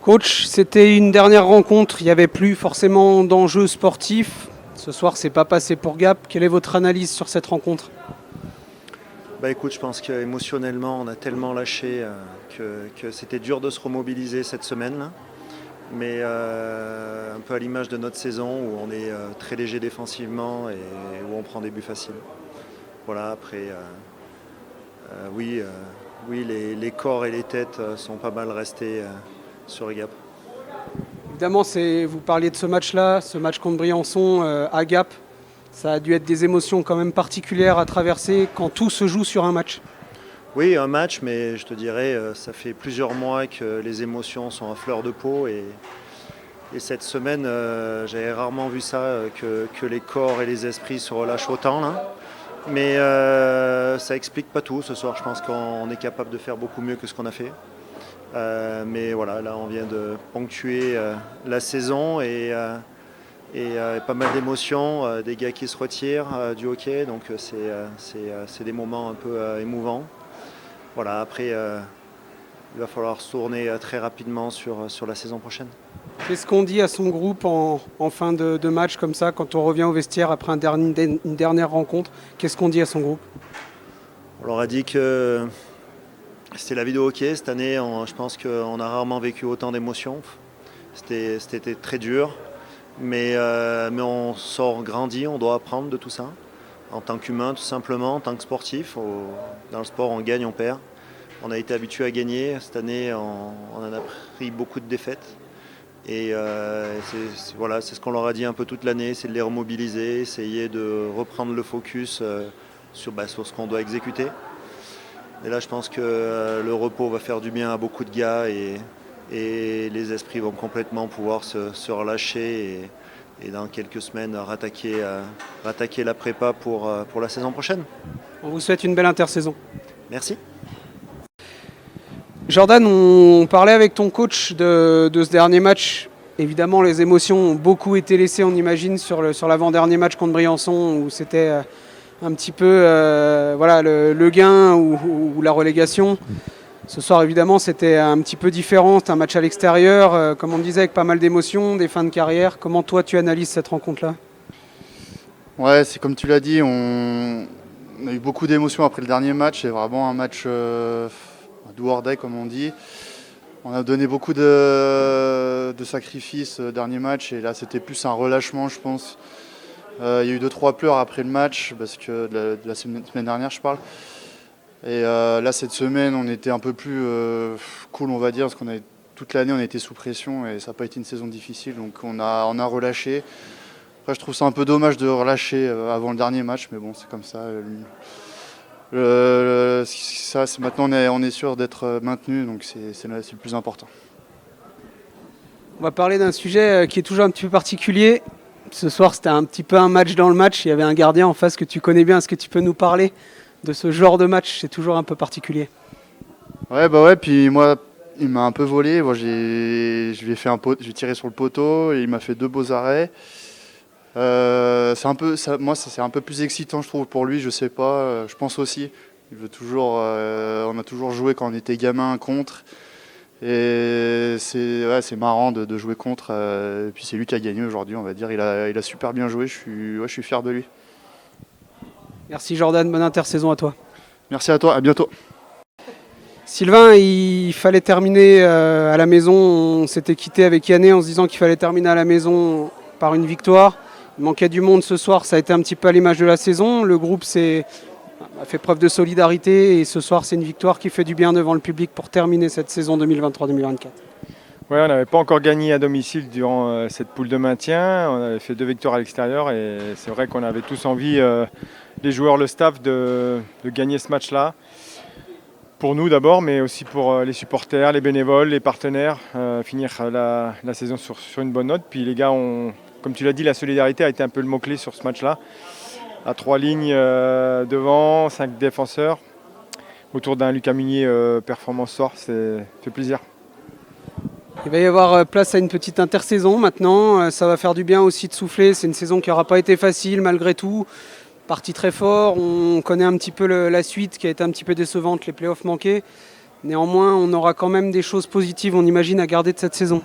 Coach, c'était une dernière rencontre, il n'y avait plus forcément d'enjeux sportifs. Ce soir, c'est pas passé pour Gap. Quelle est votre analyse sur cette rencontre? Écoute, je pense qu'émotionnellement, on a tellement lâché que c'était dur de se remobiliser cette semaine, là. Mais un peu à l'image de notre saison où on est très léger défensivement et où on prend des buts faciles. Voilà, après, oui, les corps et les têtes sont pas mal restés sur Gap. Évidemment, vous parliez de ce match-là, ce match contre Briançon à Gap. Ça a dû être des émotions quand même particulières à traverser quand tout se joue sur un match. Oui, un match, mais je te dirais, ça fait plusieurs mois que les émotions sont à fleur de peau et cette semaine, j'avais rarement vu ça, que les corps et les esprits se relâchent autant, là. Mais ça explique pas tout. Ce soir, je pense qu'on est capable de faire beaucoup mieux que ce qu'on a fait. Mais voilà, là, on vient de ponctuer la saison et pas mal d'émotions, des gars qui se retirent du hockey. Donc, c'est des moments un peu émouvants. Voilà, après, il va falloir se tourner très rapidement sur la saison prochaine. Qu'est-ce qu'on dit à son groupe en fin de match comme ça, quand on revient au vestiaire après une dernière rencontre? Qu'est-ce qu'on dit à son groupe? On leur a dit que c'était la vie de hockey. Cette année, je pense qu'on a rarement vécu autant d'émotions. C'était très dur, mais on sort grandi, on doit apprendre de tout ça. En tant qu'humain, tout simplement, en tant que sportif. Dans le sport, on gagne, on perd. On a été habitué à gagner. Cette année, on en a pris beaucoup de défaites. Et c'est ce qu'on leur a dit un peu toute l'année, c'est de les remobiliser, essayer de reprendre le focus sur ce qu'on doit exécuter. Et là, je pense que le repos va faire du bien à beaucoup de gars et les esprits vont complètement pouvoir se relâcher et dans quelques semaines rattaquer la prépa pour la saison prochaine. On vous souhaite une belle intersaison. Merci. Jordan, on parlait avec ton coach de ce dernier match. Évidemment, les émotions ont beaucoup été laissées, on imagine, sur l'avant-dernier match contre Briançon, où c'était un petit peu le gain ou la relégation. Ce soir, évidemment, c'était un petit peu différent. C'était un match à l'extérieur, comme on disait, avec pas mal d'émotions, des fins de carrière. Comment toi, tu analyses cette rencontre-là? Ouais, c'est comme tu l'as dit, on a eu beaucoup d'émotions après le dernier match. C'est vraiment un match do or die, comme on dit. On a donné beaucoup de sacrifices dernier match et là, c'était plus un relâchement, je pense. Il y a eu 2-3 pleurs après le match, parce que de la semaine dernière, je parle. Et là, cette semaine, on était un peu plus cool, on va dire, parce toute l'année, on a été sous pression et ça n'a pas été une saison difficile, donc on a relâché. Après, je trouve ça un peu dommage de relâcher avant le dernier match, mais bon, c'est comme ça. Maintenant, on est sûr d'être maintenu, donc c'est le plus important. On va parler d'un sujet qui est toujours un petit peu particulier. Ce soir, c'était un petit peu un match dans le match. Il y avait un gardien en face que tu connais bien. Est-ce que tu peux nous parler de ce genre de match? C'est toujours un peu particulier. Ouais, puis moi, il m'a un peu volé. Moi, j'ai tiré sur le poteau et il m'a fait 2 beaux arrêts. C'est un peu plus excitant, je trouve, pour lui. Je sais pas, je pense aussi. On a toujours joué quand on était gamin contre. Et c'est marrant de jouer contre. Et puis c'est lui qui a gagné aujourd'hui, on va dire. Il a super bien joué. Je suis fier de lui. Merci Jordan, bonne intersaison à toi. Merci à toi, à bientôt. Sylvain, il fallait terminer à la maison. On s'était quitté avec Yanné en se disant qu'il fallait terminer à la maison par une victoire. Il manquait du monde ce soir, ça a été un petit peu à l'image de la saison. Le groupe a fait preuve de solidarité et ce soir, c'est une victoire qui fait du bien devant le public pour terminer cette saison 2023-2024. Ouais, on n'avait pas encore gagné à domicile durant cette poule de maintien. On avait fait 2 victoires à l'extérieur et c'est vrai qu'on avait tous envie, les joueurs, le staff, de gagner ce match-là. Pour nous d'abord, mais aussi pour les supporters, les bénévoles, les partenaires, finir la saison sur une bonne note. Puis les gars, comme tu l'as dit, la solidarité a été un peu le mot-clé sur ce match-là. À 3 lignes devant, 5 défenseurs, autour d'un Lucas Munier performant ce soir, ça fait plaisir. Il va y avoir place à une petite intersaison maintenant. Ça va faire du bien aussi de souffler. C'est une saison qui n'aura pas été facile malgré tout. Parti très fort. On connaît un petit peu la suite qui a été un petit peu décevante, les playoffs manqués. Néanmoins, on aura quand même des choses positives, on imagine, à garder de cette saison.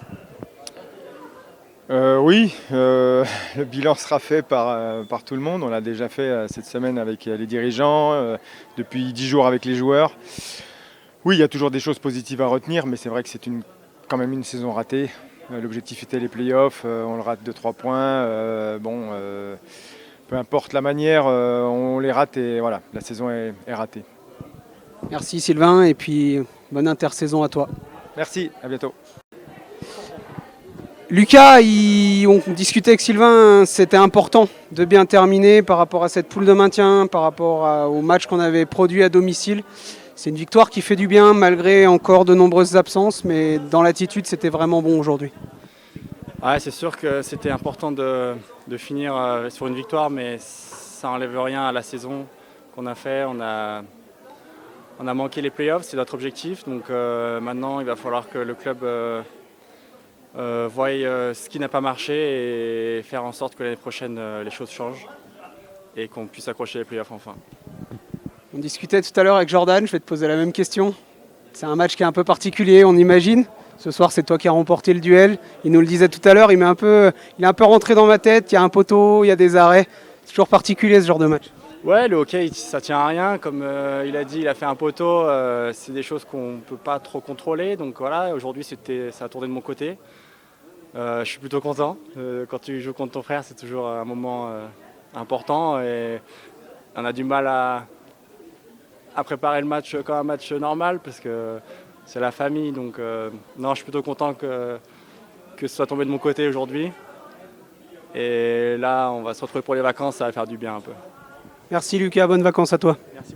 Oui, le bilan sera fait par tout le monde. On l'a déjà fait cette semaine avec les dirigeants, depuis 10 jours avec les joueurs. Oui, il y a toujours des choses positives à retenir, mais c'est vrai que c'est quand même une saison ratée. L'objectif était les playoffs, on le rate de 3 points. Peu importe la manière, on les rate et voilà, la saison est ratée. Merci Sylvain, et puis bonne intersaison à toi. Merci, à bientôt. Lucas, on discutait avec Sylvain, c'était important de bien terminer par rapport à cette poule de maintien, par rapport au match qu'on avait produit à domicile. C'est une victoire qui fait du bien malgré encore de nombreuses absences, mais dans l'attitude, c'était vraiment bon aujourd'hui. Ouais, c'est sûr que c'était important de finir sur une victoire, mais ça n'enlève rien à la saison qu'on a fait. On a manqué les playoffs, c'est notre objectif. Donc maintenant, il va falloir que le club voie ce qui n'a pas marché et faire en sorte que l'année prochaine, les choses changent et qu'on puisse accrocher les playoffs enfin. On discutait tout à l'heure avec Jordan, je vais te poser la même question. C'est un match qui est un peu particulier, on imagine. Ce soir, c'est toi qui as remporté le duel. Il nous le disait tout à l'heure, il est un peu rentré dans ma tête. Il y a un poteau, il y a des arrêts. C'est toujours particulier ce genre de match. Ouais, le hockey, ça tient à rien. Comme il a dit, il a fait un poteau. C'est des choses qu'on ne peut pas trop contrôler. Donc voilà, aujourd'hui, ça a tourné de mon côté. Je suis plutôt content. Quand tu joues contre ton frère, c'est toujours un moment important. Et on a du mal à préparer le match comme un match normal parce que c'est la famille. Donc non, je suis plutôt content que ce soit tombé de mon côté aujourd'hui. Et là, on va se retrouver pour les vacances, ça va faire du bien un peu. Merci Lucas, bonnes vacances à toi. Merci.